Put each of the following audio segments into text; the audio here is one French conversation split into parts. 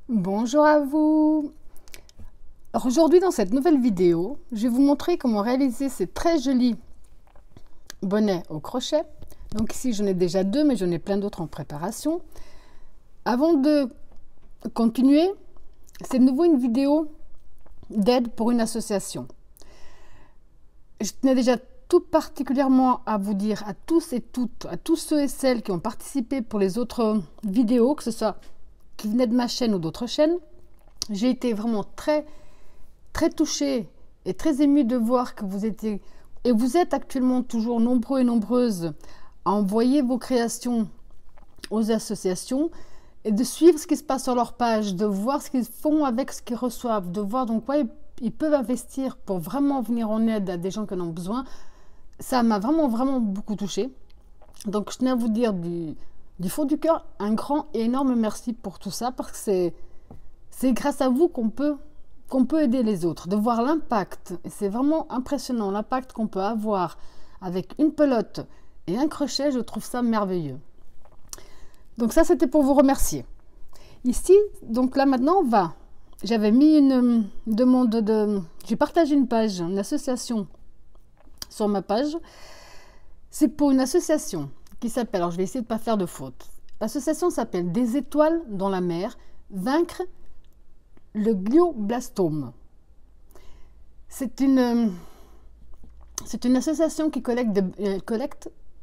Bonjour à vous. Alors aujourd'hui dans cette nouvelle vidéo, je vais vous montrer comment réaliser ces très jolis bonnets au crochet. Donc ici j'en ai déjà deux mais j'en ai plein d'autres en préparation. Avant de continuer, c'est de nouveau une vidéo d'aide pour une association. Je tenais déjà tout particulièrement à vous dire à tous et toutes, à tous ceux et celles qui ont participé pour les autres vidéos, que ce soit qui venaient de ma chaîne ou d'autres chaînes. J'ai été vraiment très touchée et très émue de voir que vous étiez et vous êtes actuellement toujours nombreux et nombreuses à envoyer vos créations aux associations et de suivre ce qui se passe sur leur page, de voir ce qu'ils font avec ce qu'ils reçoivent, de voir donc quoi ils peuvent investir pour vraiment venir en aide à des gens qui en ont besoin. Ça m'a vraiment beaucoup touchée. Donc je tenais à vous dire du fond du cœur un grand et énorme merci pour tout ça, parce que c'est grâce à vous qu'on peut aider les autres, de voir l'impact. Et c'est vraiment impressionnant l'impact qu'on peut avoir avec une pelote et un crochet. Je trouve ça merveilleux. Donc ça, c'était pour vous remercier. Ici, donc là maintenant, j'avais mis une demande j'ai partagé une page, une association sur ma page. C'est pour une association qui s'appelle, alors je vais essayer de ne pas faire de faute. L'association s'appelle Des étoiles dans la mer, vaincre le glioblastome. C'est une association qui collecte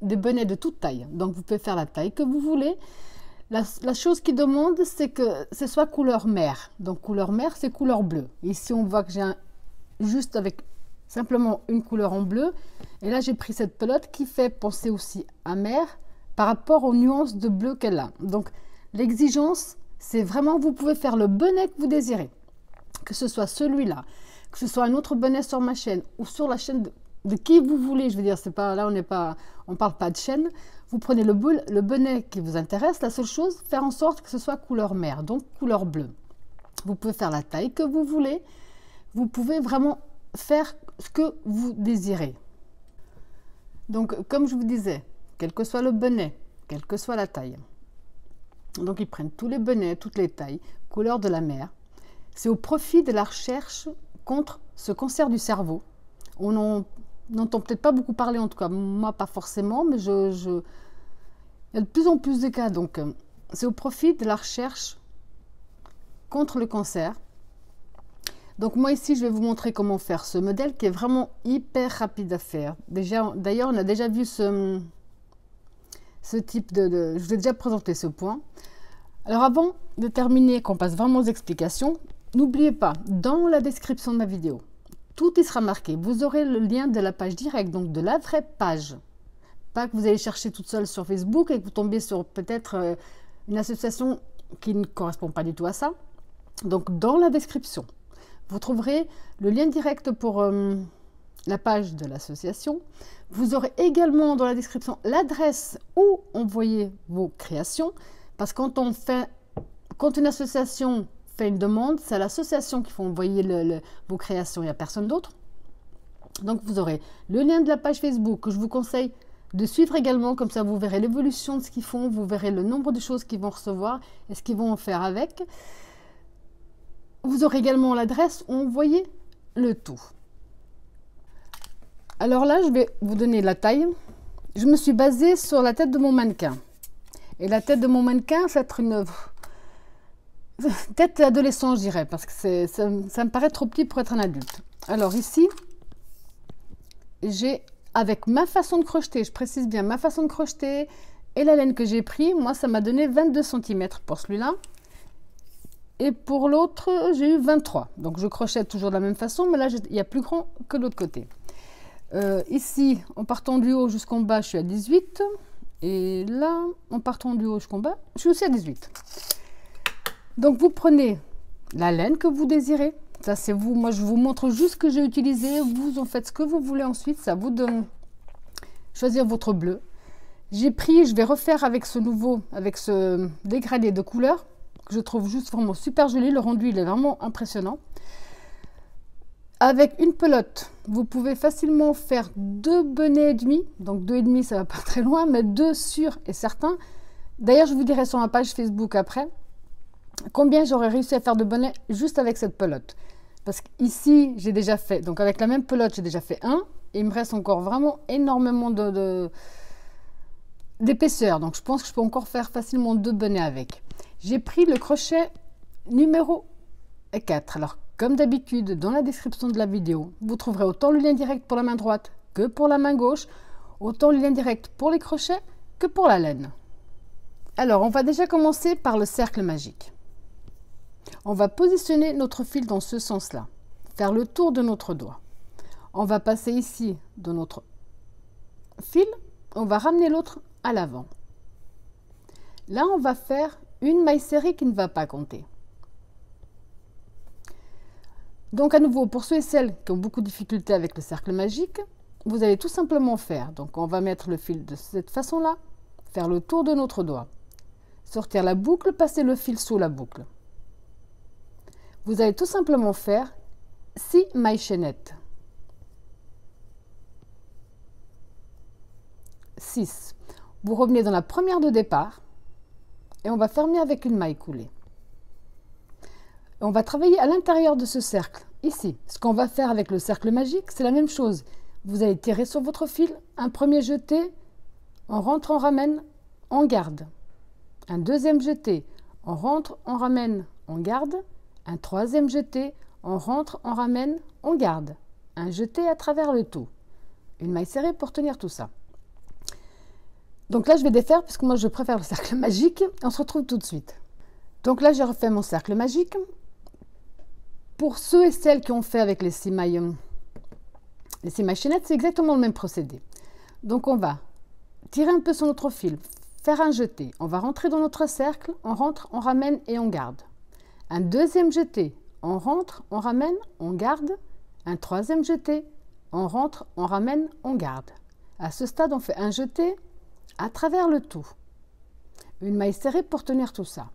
des bonnets de toute taille. Donc vous pouvez faire la taille que vous voulez. La chose qui demande, c'est que ce soit couleur mer. Donc couleur mer, c'est couleur bleue. Ici, on voit que j'ai juste avec simplement une couleur en bleu. Et là, j'ai pris cette pelote qui fait penser aussi à mer par rapport aux nuances de bleu qu'elle a. Donc l'exigence, c'est vraiment, vous pouvez faire le bonnet que vous désirez. Que ce soit celui-là, que ce soit un autre bonnet sur ma chaîne ou sur la chaîne de qui vous voulez. Je veux dire, c'est pas là, on parle pas de chaîne. Vous prenez le bonnet qui vous intéresse. La seule chose, faire en sorte que ce soit couleur mer, donc couleur bleue. Vous pouvez faire la taille que vous voulez. Vous pouvez vraiment faire ce que vous désirez. Donc, comme je vous disais, quel que soit le bonnet, quelle que soit la taille. Donc, ils prennent tous les bonnets, toutes les tailles, couleur de la mer. C'est au profit de la recherche contre ce cancer du cerveau. On n'entend peut-être pas beaucoup parler, en tout cas, moi pas forcément, mais il y a de plus en plus de cas. Donc, c'est au profit de la recherche contre le cancer. Donc moi ici, je vais vous montrer comment faire ce modèle qui est vraiment hyper rapide à faire. D'ailleurs, on a déjà vu ce type je vous ai déjà présenté ce point. Alors avant de terminer, qu'on passe vraiment aux explications, n'oubliez pas, dans la description de ma vidéo, tout y sera marqué. Vous aurez le lien de la page directe, donc de la vraie page. Pas que vous allez chercher toute seule sur Facebook et que vous tombiez sur peut-être une association qui ne correspond pas du tout à ça. Donc dans la description, vous trouverez le lien direct pour la page de l'association. Vous aurez également dans la description l'adresse où envoyer vos créations. Parce que quand une association fait une demande, c'est à l'association qu'il faut envoyer vos créations. Il n'y a personne d'autre. Donc vous aurez le lien de la page Facebook que je vous conseille de suivre également. Comme ça, vous verrez l'évolution de ce qu'ils font. Vous verrez le nombre de choses qu'ils vont recevoir et ce qu'ils vont en faire avec. Vous aurez également l'adresse où envoyer le tout. Alors là, je vais vous donner la taille. Je me suis basée sur la tête de mon mannequin. Et la tête de mon mannequin, ça va être une tête d'adolescent, je dirais, parce que ça me paraît trop petit pour être un adulte. Alors ici, j'ai, avec ma façon de crocheter, je précise bien ma façon de crocheter et la laine que j'ai pris, moi, ça m'a donné 22 cm pour celui-là. Et pour l'autre, j'ai eu 23. Donc, je crochète toujours de la même façon, mais là, il y a plus grand que l'autre côté. Ici, en partant du haut jusqu'en bas, je suis à 18. Et là, en partant du haut jusqu'en bas, je suis aussi à 18. Donc, vous prenez la laine que vous désirez. Ça, c'est vous. Moi, je vous montre juste ce que j'ai utilisé. Vous en faites ce que vous voulez ensuite. C'est à vous de choisir votre bleu. J'ai pris, je vais refaire avec ce dégradé de couleurs, que je trouve juste vraiment super joli. Le rendu, il est vraiment impressionnant. Avec une pelote, vous pouvez facilement faire 2 bonnets et demi. Donc 2,5, ça va pas très loin, mais 2 sûrs et certains. D'ailleurs, je vous dirai sur ma page Facebook après. combien j'aurais réussi à faire de bonnets juste avec cette pelote. Parce qu'ici, j'ai déjà fait, donc avec la même pelote, j'ai déjà fait un. Et il me reste encore vraiment énormément d'épaisseur. Donc je pense que je peux encore faire facilement 2 bonnets avec. J'ai pris le crochet numéro 4. Alors comme d'habitude, dans la description de la vidéo, vous trouverez autant le lien direct pour la main droite que pour la main gauche, autant le lien direct pour les crochets que pour la laine. Alors on va déjà commencer par le cercle magique. On va positionner notre fil dans ce sens-là, faire le tour de notre doigt. On va passer ici dans notre fil, on va ramener l'autre à l'avant. Là, on va faire une maille serrée qui ne va pas compter. Donc à nouveau, pour ceux et celles qui ont beaucoup de difficultés avec le cercle magique, vous allez tout simplement faire. Donc on va mettre le fil de cette façon-là, faire le tour de notre doigt, sortir la boucle, passer le fil sous la boucle. Vous allez tout simplement faire 6 mailles chaînettes. 6. Vous revenez dans la première de départ et on va fermer avec une maille coulée. On va travailler à l'intérieur de ce cercle, ici. Ce qu'on va faire avec le cercle magique, c'est la même chose. Vous allez tirer sur votre fil, un premier jeté, on rentre, on ramène, on garde. Un deuxième jeté, on rentre, on ramène, on garde. Un troisième jeté, on rentre, on ramène, on garde. Un jeté à travers le tout. Une maille serrée pour tenir tout ça. Donc là, je vais défaire puisque moi, je préfère le cercle magique. On se retrouve tout de suite. Donc là, j'ai refait mon cercle magique. Pour ceux et celles qui ont fait avec les 6 mailles chaînettes, c'est exactement le même procédé. Donc on va tirer un peu sur notre fil, faire un jeté. On va rentrer dans notre cercle, on rentre, on ramène et on garde. Un deuxième jeté, on rentre, on ramène, on garde. Un troisième jeté, on rentre, on ramène, on garde. À ce stade, on fait un jeté à travers le tout. Une maille serrée pour tenir tout ça.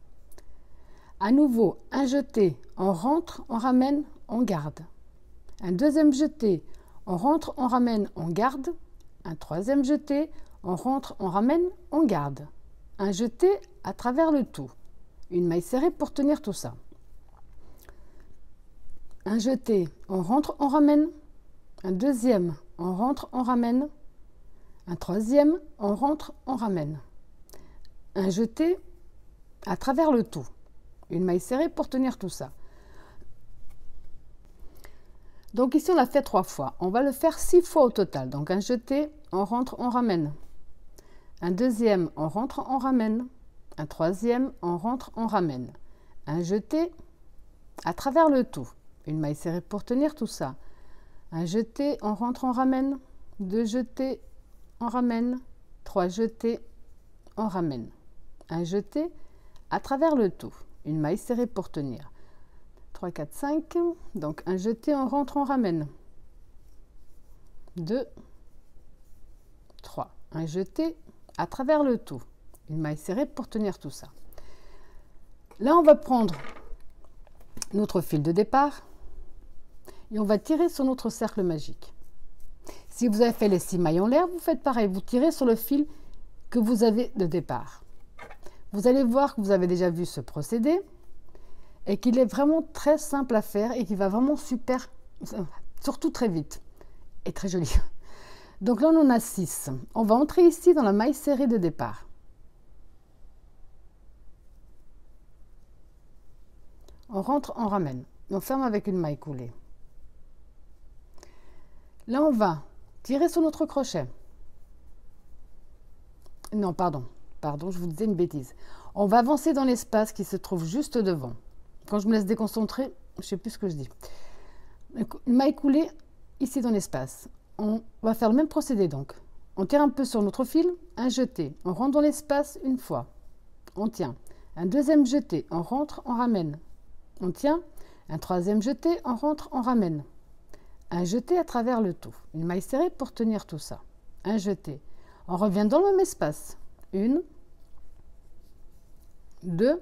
À nouveau, un jeté, on rentre, on ramène, on garde. Un deuxième jeté, on rentre, on ramène, on garde. Un troisième jeté, on rentre, on ramène, on garde. Un jeté à travers le tout. Une maille serrée pour tenir tout ça. Un jeté, on rentre, on ramène. Un deuxième, on rentre, on ramène. Un troisième, on rentre, on ramène. Un jeté à travers le tout. Une maille serrée pour tenir tout ça. Donc ici, on l'a fait 3 fois. On va le faire 6 fois au total. Donc un jeté, on rentre, on ramène. Un deuxième, on rentre, on ramène. Un troisième, on rentre, on ramène. Un jeté à travers le tout. Une maille serrée pour tenir tout ça. Un jeté, on rentre, on ramène. 2 jetés, on ramène. 3 jetés, on ramène. Un jeté à travers le tout. Une maille serrée pour tenir. 3, 4, 5. Donc un jeté, on rentre, on ramène. 2, 3. Un jeté à travers le tout. Une maille serrée pour tenir tout ça. Là, on va prendre notre fil de départ et on va tirer sur notre cercle magique. Si vous avez fait les 6 mailles en l'air, vous faites pareil. Vous tirez sur le fil que vous avez de départ. Vous allez voir que vous avez déjà vu ce procédé et qu'il est vraiment très simple à faire et qu'il va vraiment super, surtout très vite et très joli. Donc là, on en a 6. On va entrer ici dans la maille serrée de départ. On rentre, on ramène. On ferme avec une maille coulée. Là, on va tirer sur notre crochet. Non, pardon, je vous disais une bêtise. On va avancer dans l'espace qui se trouve juste devant. Quand je me laisse déconcentrer, je ne sais plus ce que je dis. Une maille coulée ici dans l'espace. On va faire le même procédé donc. On tire un peu sur notre fil, un jeté. On rentre dans l'espace une fois. On tient. Un deuxième jeté, on rentre, on ramène. On tient. Un troisième jeté, on rentre, on ramène. Un jeté à travers le tout. Une maille serrée pour tenir tout ça. Un jeté. On revient dans le même espace. 1, 2,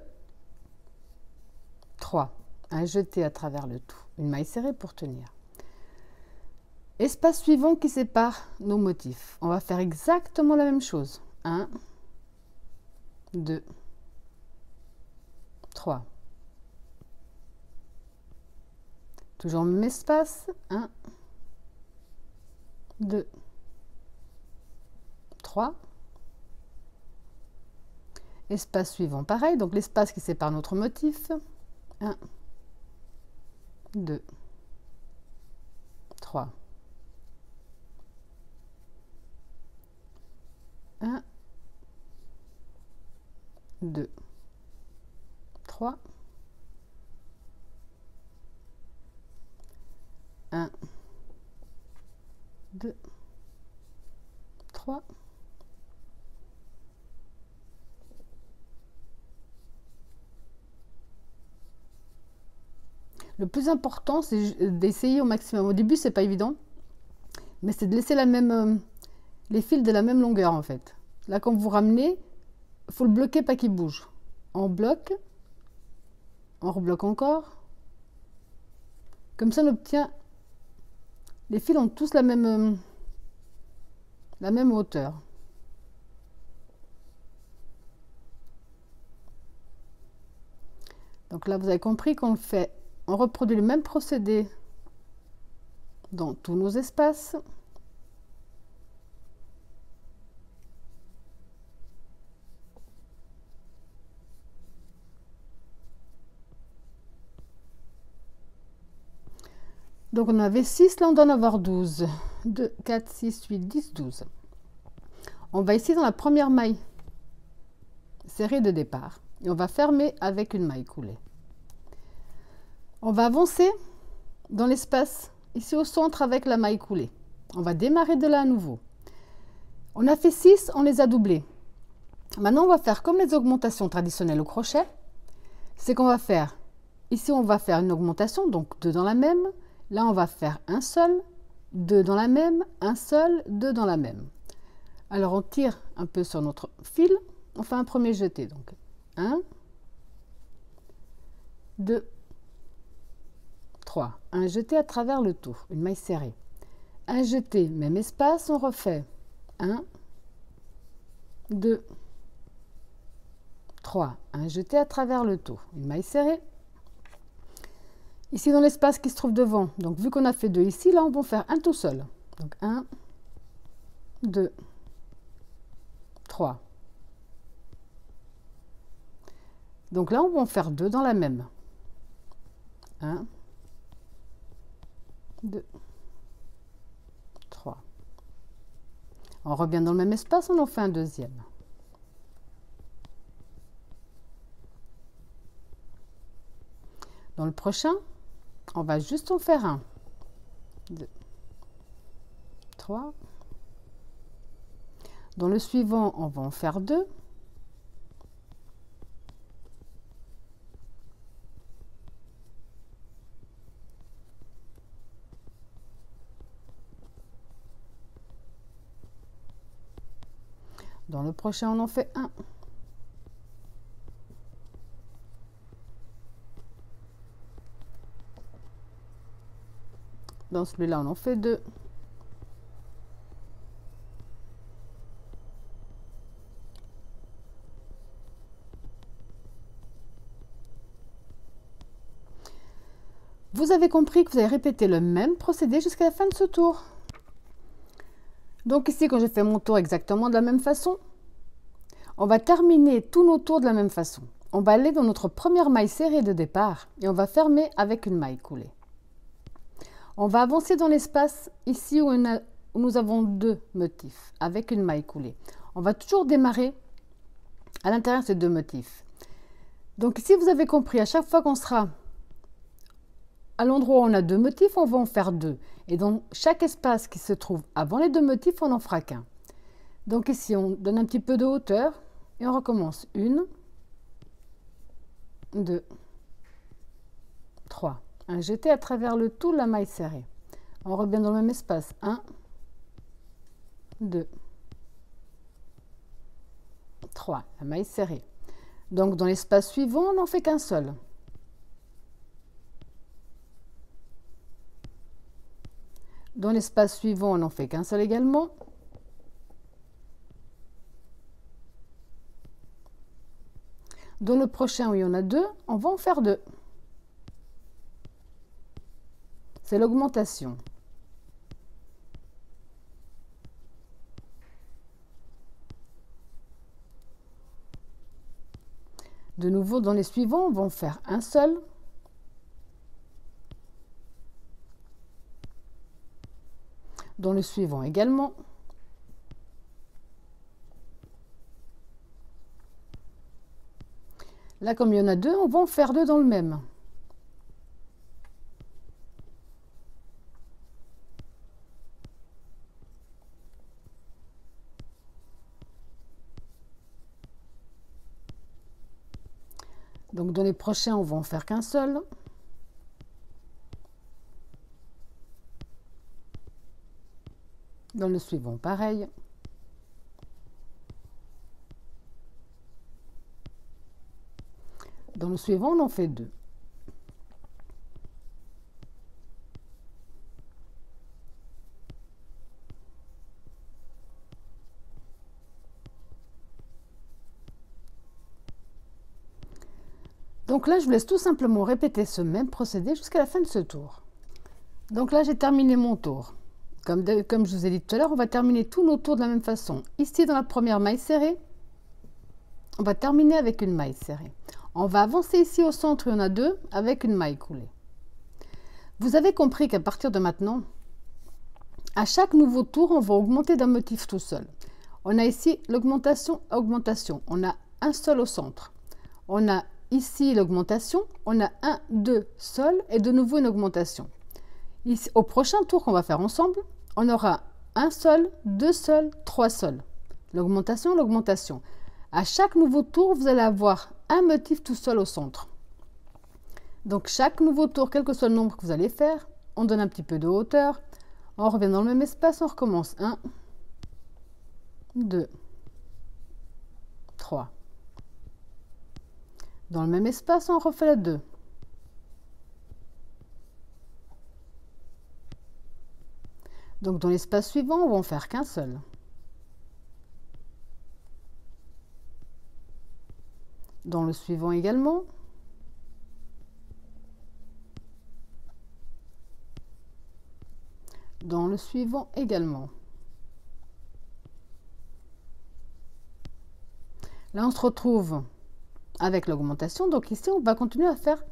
3. Un jeté à travers le tout. Une maille serrée pour tenir. Espace suivant qui sépare nos motifs. On va faire exactement la même chose. 1, 2, 3. Toujours le même espace. 1, 2, 3. Espace suivant, pareil. Donc l'espace qui sépare notre motif. 1, 2, 3. 1, 2, 3. 1, 2, 3. Le plus important, c'est d'essayer au maximum. Au début, c'est pas évident, mais c'est de laisser les fils de la même longueur en fait. Là, quand vous ramenez, il faut le bloquer, pas qu'il bouge. On bloque, on rebloque encore. Comme ça, on obtient. Les fils ont tous la même hauteur. Donc là, vous avez compris qu'on fait. On reproduit le même procédé dans tous nos espaces. Donc on avait 6, là on doit en avoir 12. 2, 4, 6, 8, 10, 12. On va ici dans la première maille serrée de départ. Et on va fermer avec une maille coulée. On va avancer dans l'espace, ici au centre avec la maille coulée. On va démarrer de là à nouveau. On a fait 6, on les a doublés. Maintenant, on va faire comme les augmentations traditionnelles au crochet. C'est qu'on va faire, ici on va faire une augmentation, donc 2 dans la même. Là, on va faire un seul, 2 dans la même, un seul, 2 dans la même. Alors, on tire un peu sur notre fil. On fait un premier jeté. Donc, 1, 2, 3. Un jeté à travers le tout, une maille serrée. Un jeté, même espace, on refait. 1, 2, 3. Un jeté à travers le tout, une maille serrée. Ici, dans l'espace qui se trouve devant, donc vu qu'on a fait 2 ici, là, on va faire un tout seul. Donc, 1, 2, 3. Donc là, on va en faire 2 dans la même. 1, 2, 3. On revient dans le même espace, on en fait un deuxième. Dans le prochain, on va juste en faire un. 2, 3. Dans le suivant, on va en faire 2. Dans le prochain, on en fait un. Dans celui-là, on en fait 2. Vous avez compris que vous allez répéter le même procédé jusqu'à la fin de ce tour. Donc ici, quand j'ai fait mon tour exactement de la même façon, on va terminer tous nos tours de la même façon. On va aller dans notre première maille serrée de départ et on va fermer avec une maille coulée. On va avancer dans l'espace ici où nous avons 2 motifs avec une maille coulée. On va toujours démarrer à l'intérieur de ces 2 motifs. Donc ici, vous avez compris, à chaque fois qu'on sera à l'endroit où on a 2 motifs, on va en faire 2. Et dans chaque espace qui se trouve avant les 2 motifs, on n'en fera qu'un. Donc ici, on donne un petit peu de hauteur et on recommence. 1, 2, 3. Un jeté à travers le tout, la maille serrée. On revient dans le même espace. 1, 2, 3. La maille serrée. Donc dans l'espace suivant, on n'en fait qu'un seul. Dans l'espace suivant, on n'en fait qu'un seul également. Dans le prochain où il y en a 2, on va en faire 2. c'est l'augmentation. De nouveau, dans les suivants, on va faire un seul. Dans le suivant également. Là, comme il y en a deux, on va en faire deux dans le même. Donc, dans les prochains, on va en faire qu'un seul. Dans le suivant, pareil. Dans le suivant, on en fait deux. Donc là, je vous laisse tout simplement répéter ce même procédé jusqu'à la fin de ce tour. Donc là, j'ai terminé mon tour. Comme je vous ai dit tout à l'heure, on va terminer tous nos tours de la même façon. Ici, dans la première maille serrée, on va terminer avec une maille serrée. On va avancer ici au centre, il y en a deux, avec une maille coulée. Vous avez compris qu'à partir de maintenant, à chaque nouveau tour, on va augmenter d'un motif tout seul. On a ici l'augmentation, augmentation. On a un seul au centre. On a ici l'augmentation, on a un, deux sols et de nouveau une augmentation. Ici, au prochain tour qu'on va faire ensemble, on aura un sol, deux sols, trois sols. L'augmentation, l'augmentation. À chaque nouveau tour, vous allez avoir un motif tout seul au centre. Donc chaque nouveau tour, quel que soit le nombre que vous allez faire, on donne un petit peu de hauteur, on revient dans le même espace, on recommence. 1, 2, 3. Dans le même espace, on refait la 2. Donc dans l'espace suivant, on va en faire qu'un seul. Dans le suivant également. Dans le suivant également. Là, on se retrouve avec l'augmentation. Donc ici, on va continuer à faire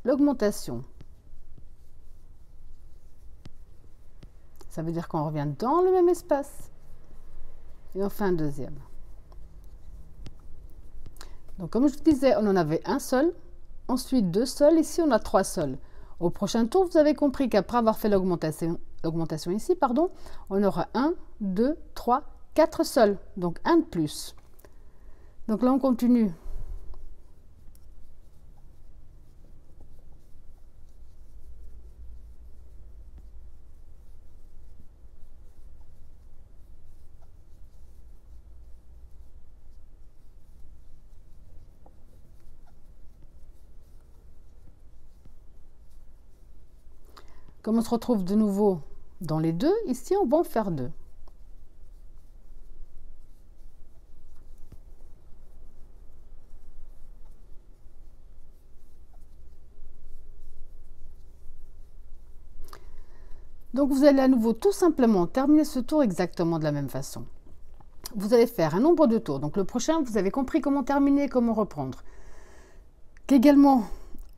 l'augmentation. Ça veut dire qu'on revient dans le même espace. Et on fait un deuxième. Donc comme je vous disais, on en avait un seul. Ensuite, deux sols. Ici, on a trois sols. Au prochain tour, vous avez compris qu'après avoir fait l'augmentation ici, pardon, on aura 1, 2, 3, 4 sols. Donc un de plus. Donc là, on continue. Comme on se retrouve de nouveau dans les deux, ici, on va en faire deux. Donc, vous allez à nouveau tout simplement terminer ce tour exactement de la même façon. Vous allez faire un nombre de tours. Donc, le prochain, vous avez compris comment terminer, comment reprendre. Qu'également,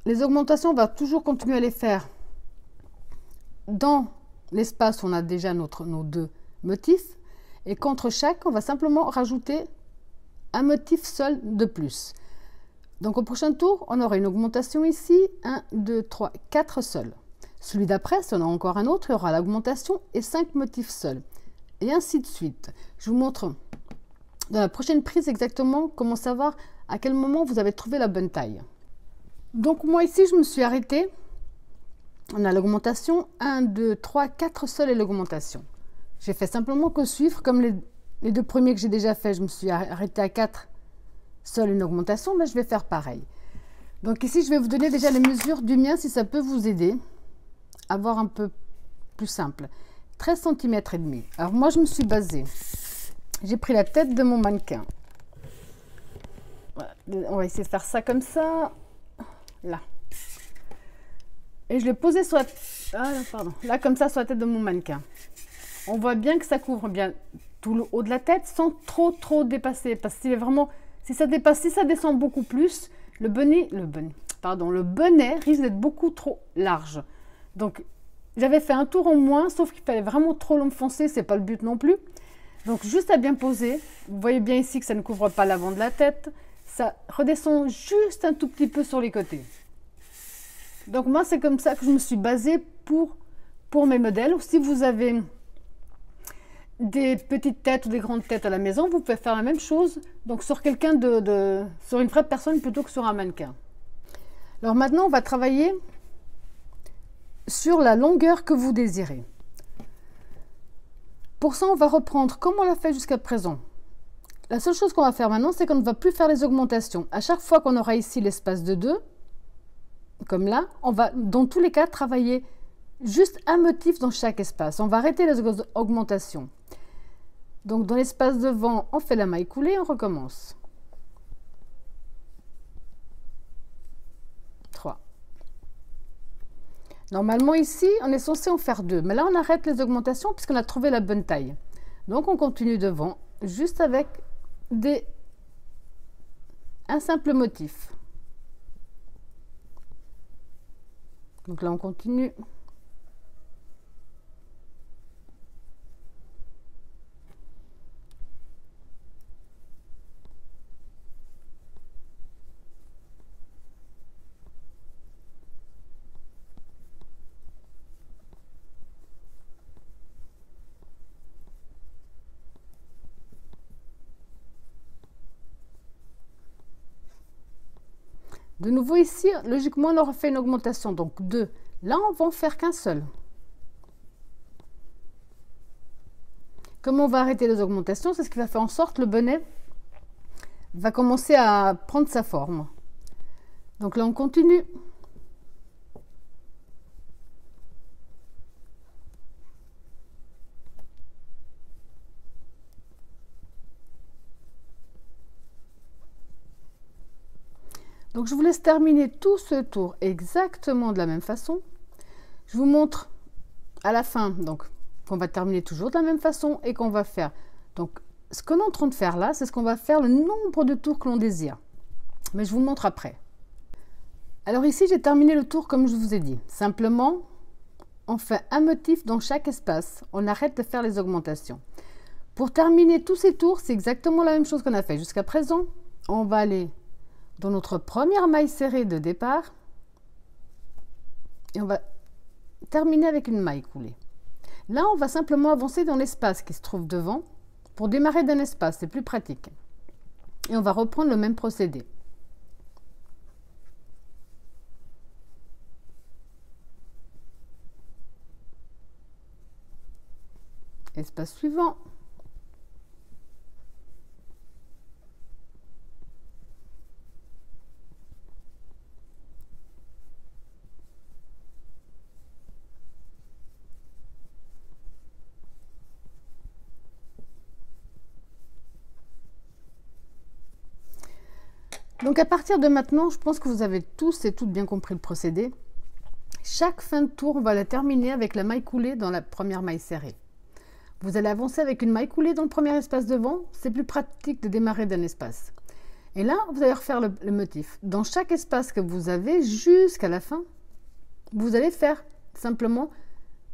les augmentations, on va toujours continuer à les faire dans l'espace où on a déjà nos deux motifs. Et qu'entre chaque, on va simplement rajouter un motif seul de plus. Donc, au prochain tour, on aura une augmentation ici. 1, 2, 3, 4 sols. Celui d'après, si on a encore un autre, il y aura l'augmentation et 5 motifs seuls. Et ainsi de suite. Je vous montre dans la prochaine prise exactement comment savoir à quel moment vous avez trouvé la bonne taille. Donc moi ici, je me suis arrêtée. On a l'augmentation. 1, 2, 3, 4 sols et l'augmentation. J'ai fait simplement que suivre. Comme les deux premiers que j'ai déjà fait, je me suis arrêtée à 4 sols et une augmentation. Mais je vais faire pareil. Donc ici, je vais vous donner déjà les mesures du mien si ça peut vous aider à voir un peu plus simple. 13 cm et demi. Alors moi je me suis basée. J'ai pris la tête de mon mannequin. Voilà. On va essayer de faire ça comme ça. Là. Et je l'ai posé sur Ah, là, pardon. Là, comme ça, sur la tête de mon mannequin. On voit bien que ça couvre bien tout le haut de la tête sans trop dépasser. Parce que si ça dépasse, si ça descend beaucoup plus, le bonnet risque d'être beaucoup trop large. Donc, j'avais fait un tour en moins, sauf qu'il fallait vraiment trop l'enfoncer, c'est pas le but non plus. Donc, juste à bien poser. Vous voyez bien ici que ça ne couvre pas l'avant de la tête. Ça redescend juste un tout petit peu sur les côtés. Donc, moi, c'est comme ça que je me suis basée pour mes modèles. Si vous avez des petites têtes ou des grandes têtes à la maison, vous pouvez faire la même chose, donc sur quelqu'un sur une vraie personne plutôt que sur un mannequin. Alors maintenant, on va travailler sur la longueur que vous désirez. Pour ça, on va reprendre comme on l'a fait jusqu'à présent. La seule chose qu'on va faire maintenant, c'est qu'on ne va plus faire les augmentations. À chaque fois qu'on aura ici l'espace de 2, comme là, on va dans tous les cas travailler juste un motif dans chaque espace. On va arrêter les augmentations. Donc, dans l'espace devant, on fait la maille coulée, on recommence. 3. Normalement, ici, on est censé en faire 2. Mais là, on arrête les augmentations puisqu'on a trouvé la bonne taille. Donc, on continue devant, juste avec un simple motif. Donc là, on continue. De nouveau ici, logiquement, on aura fait une augmentation, donc 2. Là, on va en faire qu'un seul. Comme on va arrêter les augmentations, c'est ce qui va faire en sorte que le bonnet va commencer à prendre sa forme. Donc là, on continue. Donc, je vous laisse terminer tout ce tour exactement de la même façon. Je vous montre à la fin, donc, qu'on va terminer toujours de la même façon et qu'on va faire. Donc, ce qu'on est en train de faire là, c'est ce qu'on va faire le nombre de tours que l'on désire. Mais je vous le montre après. Alors ici, j'ai terminé le tour comme je vous ai dit. Simplement, on fait un motif dans chaque espace. On arrête de faire les augmentations. Pour terminer tous ces tours, c'est exactement la même chose qu'on a fait jusqu'à présent. On va aller dans notre première maille serrée de départ et on va terminer avec une maille coulée. Là, on va simplement avancer dans l'espace qui se trouve devant pour démarrer d'un espace, c'est plus pratique. Et on va reprendre le même procédé. Espace suivant. Donc à partir de maintenant, je pense que vous avez tous et toutes bien compris le procédé. Chaque fin de tour, on va la terminer avec la maille coulée dans la première maille serrée. Vous allez avancer avec une maille coulée dans le premier espace devant. C'est plus pratique de démarrer d'un espace. Et là, vous allez refaire le motif. Dans chaque espace que vous avez jusqu'à la fin, vous allez faire simplement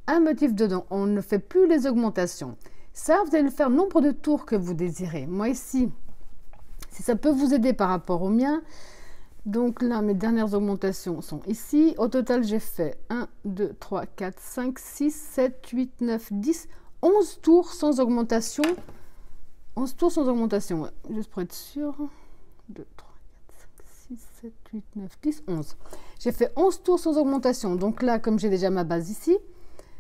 un motif dedans. On ne fait plus les augmentations. Ça, vous allez le faire le nombre de tours que vous désirez. Moi ici, si ça peut vous aider par rapport au mien, donc là, mes dernières augmentations sont ici. Au total, j'ai fait 1, 2, 3, 4, 5, 6, 7, 8, 9, 10, 11 tours sans augmentation. 11 tours sans augmentation, ouais. Juste pour être sûr. 2, 3, 4, 5, 6, 7, 8, 9, 10, 11. J'ai fait 11 tours sans augmentation. Donc là, comme j'ai déjà ma base ici,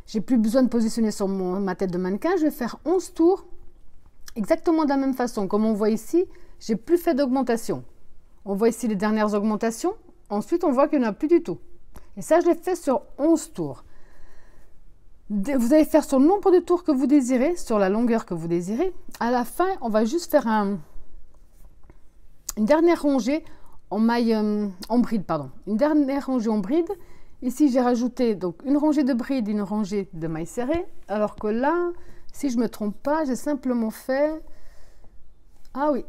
j'ai plus besoin de positionner sur ma tête de mannequin. Je vais faire 11 tours exactement de la même façon. Comme on voit ici, j'ai plus fait d'augmentation. On voit ici les dernières augmentations. Ensuite, on voit qu'il n'y en a plus du tout. Et ça, je l'ai fait sur 11 tours. Vous allez faire sur le nombre de tours que vous désirez, sur la longueur que vous désirez. À la fin, on va juste faire une dernière rangée en maille en bride, pardon. Une dernière rangée en bride. Ici, j'ai rajouté donc une rangée de brides, une rangée de mailles serrées. Alors que là, si je ne me trompe pas, j'ai simplement fait... Ah oui.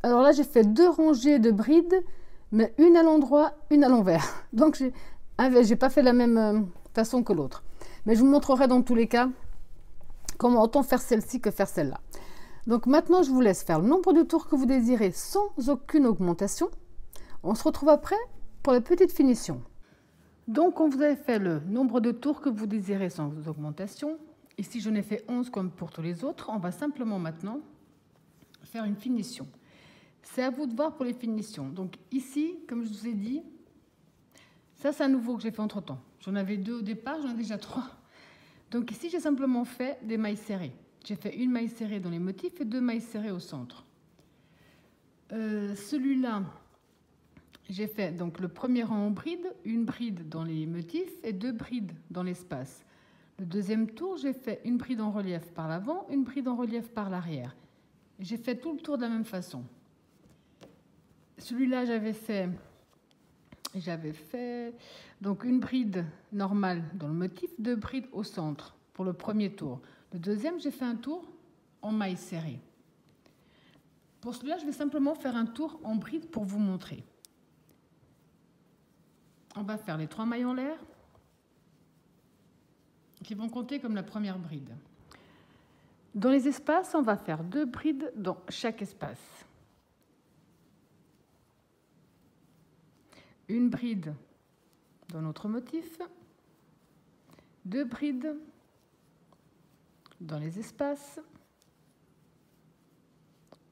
Alors là, j'ai fait 2 rangées de brides, mais une à l'endroit, une à l'envers. Donc, j'ai pas fait la même façon que l'autre. Mais je vous montrerai dans tous les cas comment autant faire celle-ci que faire celle-là. Donc maintenant, je vous laisse faire le nombre de tours que vous désirez sans aucune augmentation. On se retrouve après pour la petite finition. Donc, quand vous avez fait le nombre de tours que vous désirez sans augmentation, ici j'en ai fait 11 comme pour tous les autres, on va simplement maintenant faire une finition. C'est à vous de voir pour les finitions. Donc ici, comme je vous ai dit, ça c'est un nouveau que j'ai fait entre temps. J'en avais 2 au départ, j'en ai déjà 3. Donc ici, j'ai simplement fait des mailles serrées. J'ai fait une maille serrée dans les motifs et 2 mailles serrées au centre. Celui-là, j'ai fait donc le premier rang en bride, une bride dans les motifs et 2 brides dans l'espace. Le deuxième tour, j'ai fait une bride en relief par l'avant, une bride en relief par l'arrière. J'ai fait tout le tour de la même façon. Celui-là, j'avais fait donc une bride normale dans le motif, 2 brides au centre pour le premier tour. Le deuxième, j'ai fait un tour en maille serrée. Pour celui-là, je vais simplement faire un tour en bride pour vous montrer. On va faire les 3 mailles en l'air qui vont compter comme la première bride. Dans les espaces, on va faire 2 brides dans chaque espace. Une bride dans notre motif, 2 brides dans les espaces,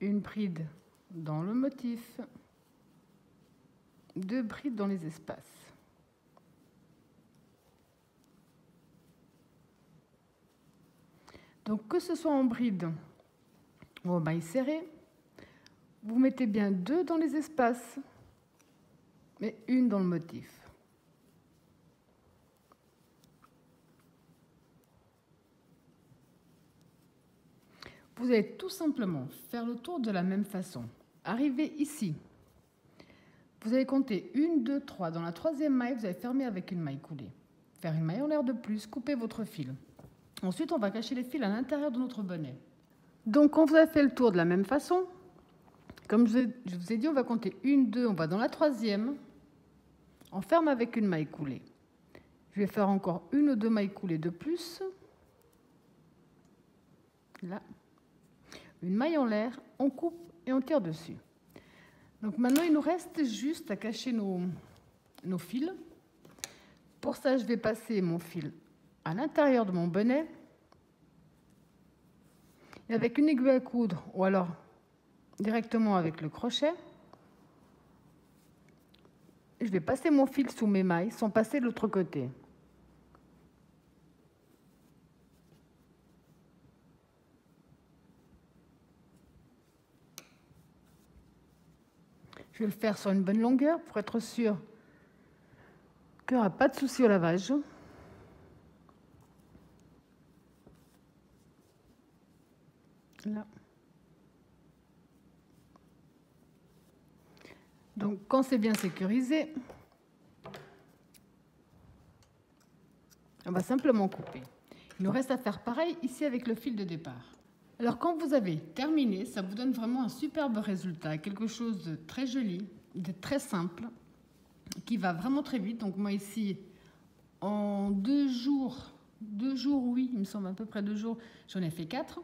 une bride dans le motif, 2 brides dans les espaces. Donc que ce soit en bride ou en maille serrée, vous mettez bien 2 dans les espaces, mais une dans le motif. Vous allez tout simplement faire le tour de la même façon. Arrivez ici. Vous allez compter 1, 2, 3. Dans la 3e maille, vous allez fermer avec une maille coulée. Faire une maille en l'air de plus, couper votre fil. Ensuite, on va cacher les fils à l'intérieur de notre bonnet. Donc, quand vous avez fait le tour de la même façon, comme je vous ai dit, on va compter 1, 2, on va dans la 3e. On ferme avec une maille coulée. Je vais faire encore 1 ou 2 mailles coulées de plus. Là. Une maille en l'air, on coupe et on tire dessus. Donc maintenant, il nous reste juste à cacher nos fils. Pour ça, je vais passer mon fil à l'intérieur de mon bonnet. Et avec une aiguille à coudre, ou alors directement avec le crochet, je vais passer mon fil sous mes mailles sans passer de l'autre côté. Je vais le faire sur une bonne longueur pour être sûr qu'il n'y aura pas de souci au lavage. Là. Donc, quand c'est bien sécurisé, on va simplement couper. Il nous reste à faire pareil ici avec le fil de départ. Alors, quand vous avez terminé, ça vous donne vraiment un superbe résultat, quelque chose de très joli, de très simple, qui va vraiment très vite. Donc, moi ici, en 2 jours, oui, il me semble à peu près 2 jours, j'en ai fait 4.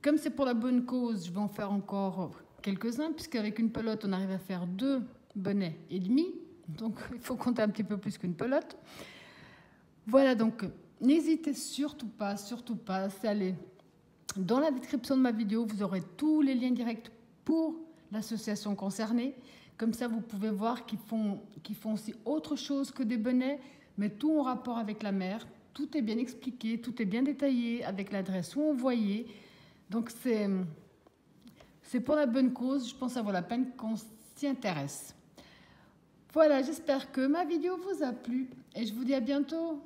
Comme c'est pour la bonne cause, je vais en faire encore quelques-uns, puisqu'avec une pelote, on arrive à faire 2 bonnets et demi. Donc, il faut compter un petit peu plus qu'une pelote. Voilà, donc, n'hésitez surtout pas, c'est aller dans la description de ma vidéo, vous aurez tous les liens directs pour l'association concernée. Comme ça, vous pouvez voir qu'ils font aussi autre chose que des bonnets, mais tout en rapport avec la mer. Tout est bien expliqué, tout est bien détaillé, avec l'adresse où envoyer. Donc, c'est pour la bonne cause. Je pense que ça vaut la peine qu'on s'y intéresse. Voilà, j'espère que ma vidéo vous a plu et je vous dis à bientôt.